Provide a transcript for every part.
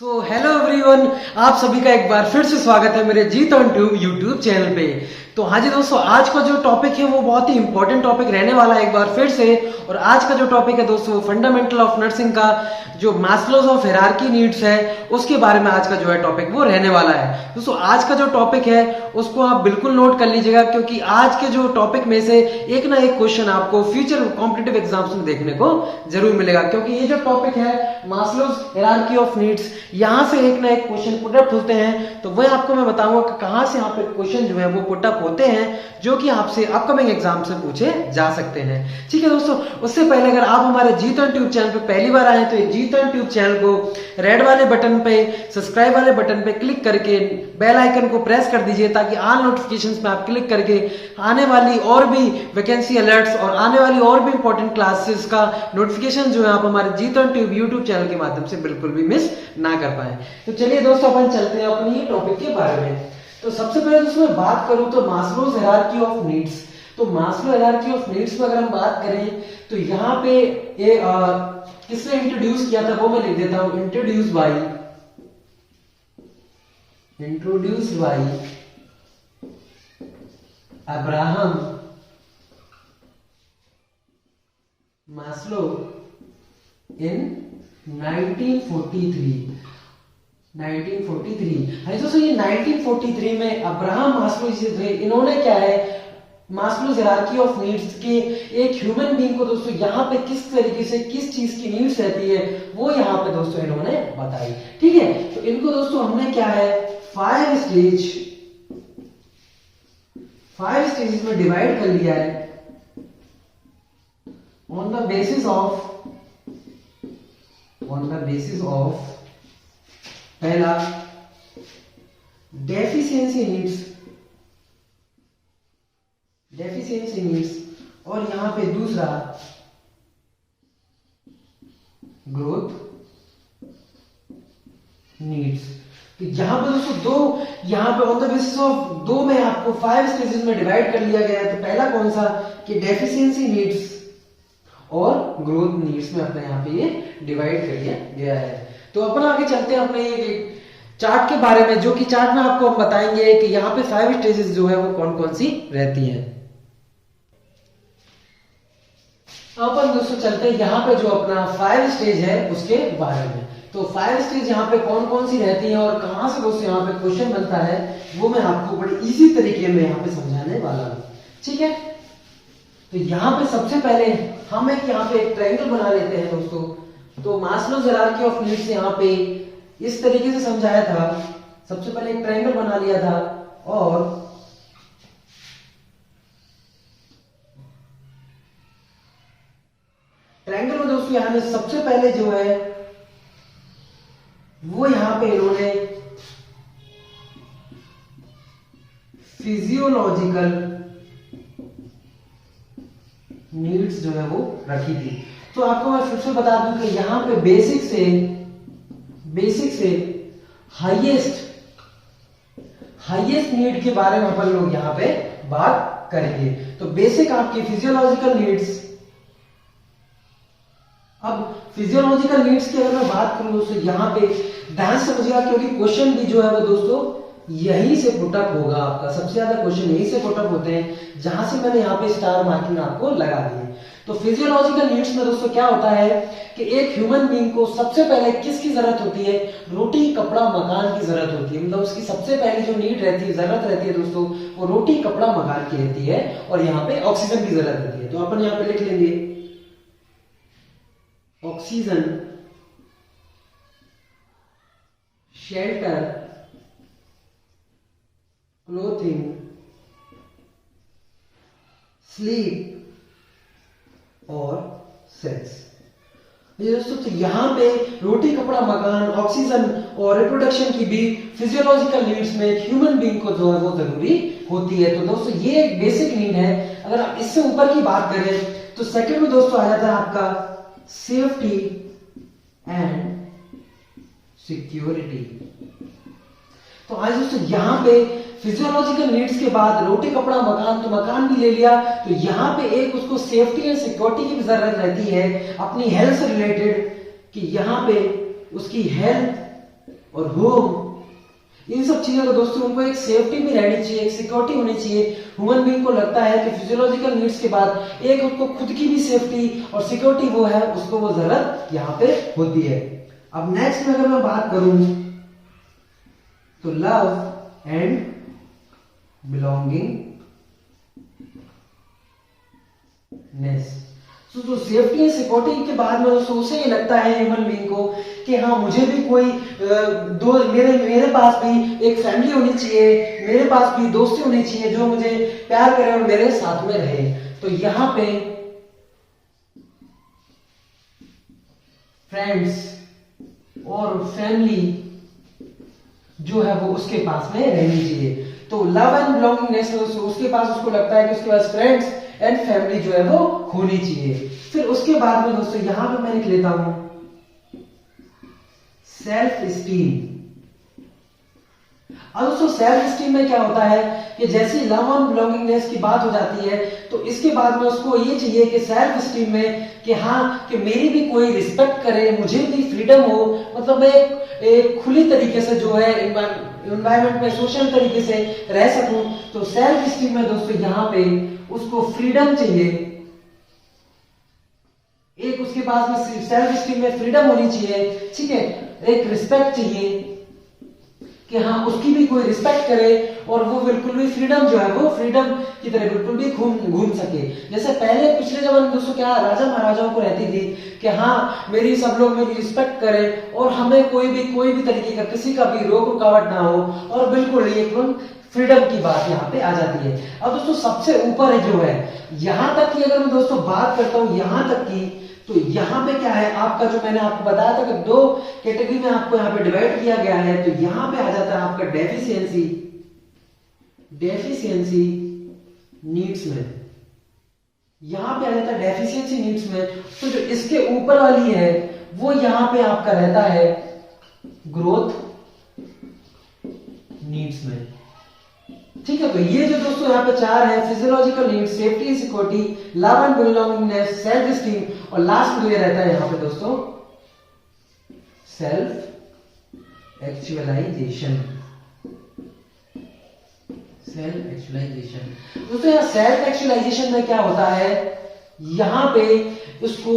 Hello everyone, आप सभी का एक बार फिर से स्वागत है मेरे जीत ऑन ट्यूब यूट्यूब चैनल पे। तो हाँ जी दोस्तों, आज का जो टॉपिक है वो बहुत ही इंपॉर्टेंट टॉपिक रहने वाला है एक बार फिर से। और आज का जो टॉपिक है दोस्तों, फंडामेंटल ऑफ नर्सिंग का जो मास्लोज ऑफ हायरार्की नीड्स है उसके बारे में आज का जो है टॉपिक वो रहने वाला है। दोस्तों आज का जो टॉपिक है उसको आप बिल्कुल नोट कर लीजिएगा, क्योंकि आज के जो टॉपिक में से एक ना एक क्वेश्चन आपको फ्यूचर कॉम्पिटिटिव एग्जाम्स में देखने को जरूर मिलेगा। क्योंकि ये जो टॉपिक है मास्लोज हायरार्की ऑफ नीड्स, यहाँ से एक ना एक क्वेश्चन पुटअप होते हैं। तो वह आपको मैं बताऊंगा कि कहां से यहाँ पे क्वेश्चन जो है वो पुटअप होते हैं, जो कि आपसे अपकमिंग एग्जाम से पूछे जा सकते हैं। ठीक है दोस्तों, उससे पहले अगर आप हमारे जीत ऑन ट्यूब चैनल पे पहली बार आए तो ये जीत ऑन ट्यूब चैनल को रेड वाले बटन पे, सब्सक्राइब वाले बटन पे क्लिक करके बेल आइकन को प्रेस कर दीजिए, ताकि ऑल नोटिफिकेशंस पे आप क्लिक करके आने वाली और भी वैकेंसी अलर्ट्स और आने वाली और भी इंपॉर्टेंट क्लासेस का नोटिफिकेशन जो है आप हमारे जीत ऑन ट्यूब यूट्यूब चैनल के माध्यम से बिल्कुल भी मिस ना कर पाए। तो चलिए दोस्तों, अपन चलते हैं अपने ये टॉपिक के बारे में। तो सबसे पहले दोस्तों मैं बात करूं तो मास्लोज हायरार्की ऑफ नीड्स। तो मास्लो हायरार्की ऑफ नीड्स में अगर हम बात करें तो यहाँ पे ये किसने इंट्रोड्यूस किया था वो मैं लिख देता हूं, इंट्रोड्यूस्ड बाय अब्राहम मास्लो इन 1943। हाँ दोस्तों, ये 1943 में अब्राहम मास्लो जी थे। इन्होंने क्या है, मास्लोज हायरार्की ऑफ नीड्स के एक ह्यूमन बीइंग को दोस्तों यहाँ पे किस तरीके से किस चीज की नीड्स रहती है वो यहाँ पे दोस्तों इन्होंने बताई। ठीक है, तो इनको दोस्तों हमने क्या है 5 स्टेजेस में डिवाइड कर लिया है ऑन द बेसिस ऑफ पहला डेफिशिएंसी नीड्स और यहां पे दूसरा ग्रोथ नीड्स। तो यहां पे दोस्तों दो, यहां पे ऑन द बेसिस ऑफ दो में आपको 5 स्टेजेस में डिवाइड कर लिया गया है। तो पहला कौन सा कि डेफिशिएंसी नीड्स और ग्रोथ नीड्स में अपने यहाँ पे ये डिवाइड कर लिया गया है। तो अपन आगे चलते हैं अपने चार्ट के बारे में, जो कि चार्ट में आपको हम बताएंगे कि यहाँ पे 5 स्टेजेस जो है वो कौन कौन सी रहती हैं। अपन दोस्तों चलते हैं यहाँ पे जो अपना 5 स्टेज है उसके बारे में। तो 5 स्टेज यहाँ पे कौन कौन सी रहती हैं और कहां से दोस्तों यहाँ पे क्वेश्चन बनता है वो मैं आपको बड़े इजी तरीके में यहाँ पे समझाने वाला हूँ। ठीक है, तो यहाँ पे सबसे पहले हम यहाँ पे एक ट्रायंगल बना लेते हैं दोस्तों। तो मास्लोज हायरार्की ऑफ नीड्स यहाँ पे इस तरीके से समझाया था। सबसे पहले एक ट्रायंगल बना लिया था और ट्रायंगल में दोस्तों यहाँ पे सबसे पहले जो है वो यहाँ पे इन्होंने फिजियोलॉजिकल नीड्स जो है वो रखी थी। तो आपको मैं फिर से बता दूं कि यहां पे बेसिक से हाईएस्ट नीड के बारे में अपन लोग यहां पे बात करेंगे। तो बेसिक आपकी फिजियोलॉजिकल नीड्स। अब फिजियोलॉजिकल नीड्स की अगर मैं बात करूं दोस्तों यहां पे ध्यान से समझिएगा, क्योंकि क्वेश्चन भी जो है वो दोस्तों यहीं से पुटअप होगा। आपका सबसे ज्यादा क्वेश्चन यहीं से पुटअप होते हैं, जहां से मैंने यहाँ पे स्टार मार्किंग आपको लगा दी है। तो फिजियोलॉजिकल नीड्स में दोस्तों क्या होता है कि एक ह्यूमन बीइंग को सबसे पहले किसकी जरूरत होती है, रोटी कपड़ा मकान की जरूरत होती है। मतलब उसकी सबसे पहली जो नीड रहती है, जरूरत रहती है दोस्तों, वो रोटी कपड़ा मकान की रहती है और यहाँ पे ऑक्सीजन की जरूरत रहती है। तो अपन यहाँ पे लिख लेंगे ऑक्सीजन, शेल्टर, क्लोथिंग, स्लीप और सेक्स। दोस्तों तो यहां पे रोटी कपड़ा मकान, ऑक्सीजन और रिप्रोडक्शन की भी फिजियोलॉजिकल नीड्स में ह्यूमन बीइंग को जो है वो जरूरी होती है। तो दोस्तों ये एक बेसिक नीड है। अगर आप इससे ऊपर की बात करें तो सेकंड में दोस्तों आ जाता है आपका सेफ्टी एंड सिक्योरिटी। तो आज दोस्तों यहां पे फिजियोलॉजिकल नीड्स के बाद रोटी कपड़ा मकान, तो मकान भी ले लिया, तो यहाँ पे एक उसको सेफ्टी एंड सिक्योरिटी की भी जरूरत रहती है अपनी हेल्थ से रिलेटेड, कि यहाँ पे उसकी हेल्थ और होम। इन सब चीजों को दोस्तों उनको एक सेफ्टी भी रहनी चाहिए, एक सिक्योरिटी होनी चाहिए। ह्यूमन बीइंग को लगता है कि फिजियोलॉजिकल नीड्स के बाद एक उसको खुद की भी सेफ्टी और सिक्योरिटी वो है, उसको वो जरूरत यहाँ पे होती है। अब नेक्स्ट में अगर मैं बात करूं तो लव एंड बिलोंगिंगनेस। तो सेफ्टी एंड सिक्योरिटी के बाद में दोस्तों उसे ये लगता है ह्यूमन बीइंग को कि हाँ मुझे भी कोई मेरे पास भी एक फैमिली होनी चाहिए, मेरे पास भी दोस्ती होनी चाहिए जो मुझे प्यार करे और मेरे साथ में रहे। तो यहां पे फ्रेंड्स और फैमिली जो है वो उसके पास में रहनी चाहिए। तो लव एंड बिलोंगिंगनेस उसके पास, उसको लगता है कि उसके पास फ्रेंड्स एंड फैमिली जो है वो होनी चाहिए। फिर उसके बाद में दोस्तों यहां पे मैं लिख लेता हूं सेल्फ स्टीम। अब दोस्तों सेल्फ स्टीम में क्या होता है कि जैसे लव एंड बिलोंगिंगनेस की बात हो जाती है तो इसके बाद में उसको ये चाहिए कि सेल्फ स्टीम में कि हाँ कि मेरी भी कोई रिस्पेक्ट करे, मुझे भी फ्रीडम हो, मतलब मैं एक खुली तरीके से जो है एनवायरमेंट में सोशल तरीके से रह सकूं। तो सेल्फ स्टीम में दोस्तों यहां पे उसको फ्रीडम चाहिए, एक उसके पास में सेल्फ स्टीम में फ्रीडम होनी चाहिए, ठीक है, एक रिस्पेक्ट चाहिए कि हाँ उसकी भी कोई रिस्पेक्ट करे और वो बिल्कुल भी फ्रीडम जो है वो फ्रीडम की तरह बिल्कुल भी घूम सके। जैसे पहले पिछले जमाने में दोस्तों क्या राजा महाराजाओं को रहती थी कि हाँ मेरी सब लोग मेरी रिस्पेक्ट करें और हमें कोई भी तरीके का किसी का भी रोक रुकावट ना हो और बिल्कुल एकदम फ्रीडम की बात यहाँ पे आ जाती है। अब दोस्तों सबसे ऊपर है जो है यहां तक की अगर मैं दोस्तों बात करता हूं यहां तक की, तो यहां पे क्या है आपका जो मैंने आपको बताया था कि दो कैटेगरी में आपको यहां पे डिवाइड किया गया है। तो यहां पे आ जाता है आपका डेफिशिएंसी नीड्स में, यहां पे आ जाता है डेफिशिएंसी नीड्स में। तो जो इसके ऊपर वाली है वो यहां पे आपका रहता है ग्रोथ नीड्स में, ठीक है। तो ये जो दोस्तों यहाँ पे चार है physiological needs, safety, security, love and belongingness, self esteem और लास्ट में ये रहता है यहाँ पे दोस्तों सेल्फ एक्चुअलाइजेशन। दोस्तों यहाँ सेल्फ एक्चुअलाइजेशन में क्या होता है, यहाँ पे उसको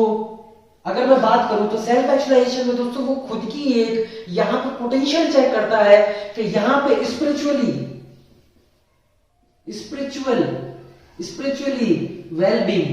अगर मैं बात करूं तो सेल्फ एक्चुअलाइजेशन में दोस्तों वो खुद की एक यहाँ पे पोटेंशियल चेक करता है कि यहाँ पे स्पिरिचुअली वेलबींग,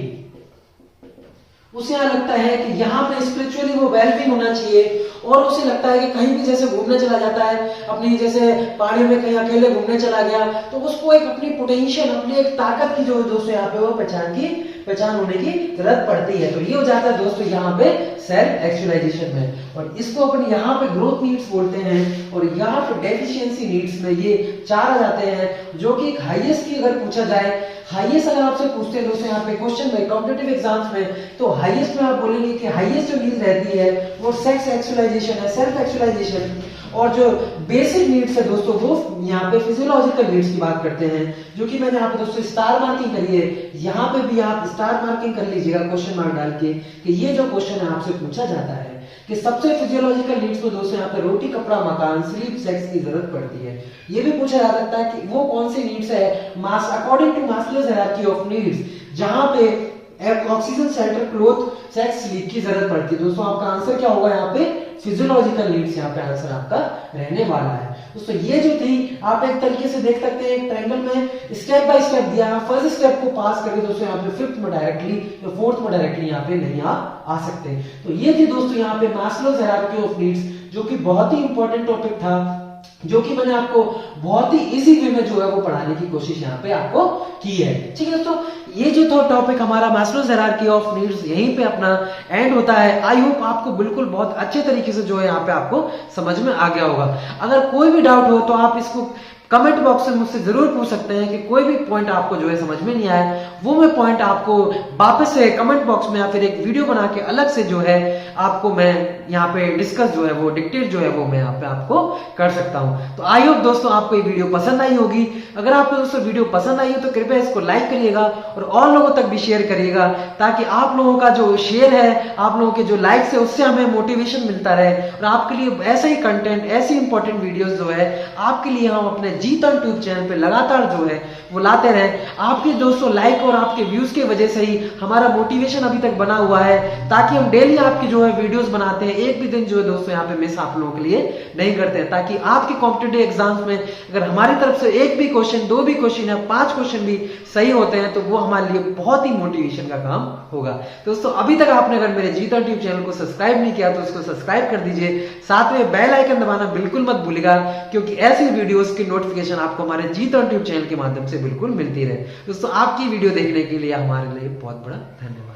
उसे यहाँ लगता है कि यहाँ पे स्पिरिचुअली वो वेलबींग होना चाहिए। और उसे लगता है कि कहीं भी जैसे घूमने चला जाता है, अपनी जैसे पहाड़ी में कहीं अकेले घूमने चला गया, तो उसको एक अपनी पोटेंशियल, अपनी एक ताकत की जो दोस्तों यहाँ पे वो पहचान होने की जरूरत पड़ती है। तो ये हो जाता है दोस्तों यहाँ पे सेल्फ एक्चुअलाइजेशन में, और इसको अपन यहाँ पे ग्रोथ नीड्स बोलते हैं और यहाँ पे डेफिशिएंसी नीड्स में ये चार आ जाते हैं। जो कि एक हाईएस्ट की अगर पूछा जाए, हाईएस्ट अगर आपसे पूछते हैं दोस्तों यहाँ पे क्वेश्चन में कॉम्पिटिटिव एग्जाम्स में, तो हाईएस्ट में आप बोलेंगे कि हाईएस्ट जो नीड रहती है वो सेक्स एक्चुअलाइजेशन है, सेल्फ एक्चुअलाइजेशन। और जो बेसिक नीड्स है दोस्तों वो यहाँ पे फिजियोलॉजिकल नीड्स की बात करते हैं, जो कि मैंने यहाँ पे दोस्तों स्टार मार्किंग करी है। यहाँ पे भी आप स्टार मार्किंग कर लीजिएगा क्वेश्चन मार्क डाल के कि ये जो क्वेश्चन है आपसे पूछा जाता है कि सबसे फिजियोलॉजिकल नीड्स में दोस्तों यहाँ पे रोटी, कपड़ा, मकान, स्लीप, सेक्स की जरूरत पड़ती है। ये भी पूछा जा सकता है कि वो कौन सी नीड्स है मास according to Maslow's hierarchy of needs, जहां पे oxygen, shelter, cloth, sex, sleep की जरूरत पड़ती है। दोस्तों आपका आंसर क्या होगा यहाँ पे फिजियोलॉजिकल नीड्स, यहाँ पे आंसर आपका रहने वाला है। दोस्तों ये जो थी आप एक तरीके से देख सकते हैं, एक ट्रायंगल में स्टेप बाय स्टेप दिया, फर्स्ट स्टेप को पास करके दोस्तों यहाँ पे फिफ्थ में डायरेक्टली या फोर्थ में डायरेक्टली यहाँ पे नहीं आ सकते। तो ये थी दोस्तों यहाँ पे मास्लोज हायरार्की ऑफ नीड्स, जो कि बहुत ही इंपॉर्टेंट टॉपिक था, जो कि मैंने आपको बहुत ही इजी वे में जो है वो पढ़ाने की कोशिश यहाँ पे आपको की है। ठीक है दोस्तों, ये जो था टॉपिक हमारा मास्लोज हायरार्की ऑफ नीड्स यहीं पे अपना एंड होता है। आई होप आपको बिल्कुल बहुत अच्छे तरीके से जो है यहाँ पे आपको समझ में आ गया होगा। अगर कोई भी डाउट हो तो आप इसको कमेंट बॉक्स में मुझसे जरूर पूछ सकते हैं कि कोई भी पॉइंट आपको जो है समझ में नहीं आया, वो मैं पॉइंट आपको वापस से कमेंट बॉक्स में या फिर एक वीडियो बना के अलग से जो है आपको मैं यहाँ पे डिस्कस जो है वो डिक्टेट जो है वो मैं यहाँ पे आपको कर सकता हूँ। तो आई होप दोस्तों आपको ये वीडियो पसंद आई होगी। अगर आपको दोस्तों वीडियो पसंद आई हो तो कृपया इसको लाइक करिएगा और लोगों तक भी शेयर करिएगा, ताकि आप लोगों का जो शेयर है, आप लोगों के जो लाइक्स है, उससे हमें मोटिवेशन मिलता रहे और आपके लिए ऐसा ही कंटेंट, ऐसी इंपॉर्टेंट वीडियोस जो है आपके लिए हम अपने जीत ऑन ट्यूब चैनल पे लगातार जो है वो लाते रहे। आपके दोस्तों लाइक और आपके व्यूज की वजह से ही हमारा मोटिवेशन अभी तक बना हुआ है, ताकि हम डेली आपकी जो है वीडियोस बनाते हैं, एक भी दिन जो है दोस्तों यहाँ पे मिस आप लोगों के लिए नहीं करते हैं, ताकि आपके कॉम्पिटिटिव एग्जाम्स में अगर हमारी तरफ से एक भी क्वेश्चन, दो भी क्वेश्चन या 5 क्वेश्चन भी सही होते हैं तो वो हमारे लिए बहुत ही मोटिवेशन का काम होगा। दोस्तों अभी तक आपने अगर मेरे जीत ऑन ट्यूब चैनल को सब्सक्राइब नहीं किया तो उसको सब्सक्राइब कर दीजिए, साथ में बेल आइकन दबाना बिल्कुल मत भूलिएगा, क्योंकि ऐसी वीडियोस की नोटिफिकेशन आपको हमारे जीत ऑन ट्यूब चैनल के माध्यम से बिल्कुल मिलती रहे। दोस्तों आपकी वीडियो देखने के लिए हमारे लिए बहुत बड़ा धन्यवाद।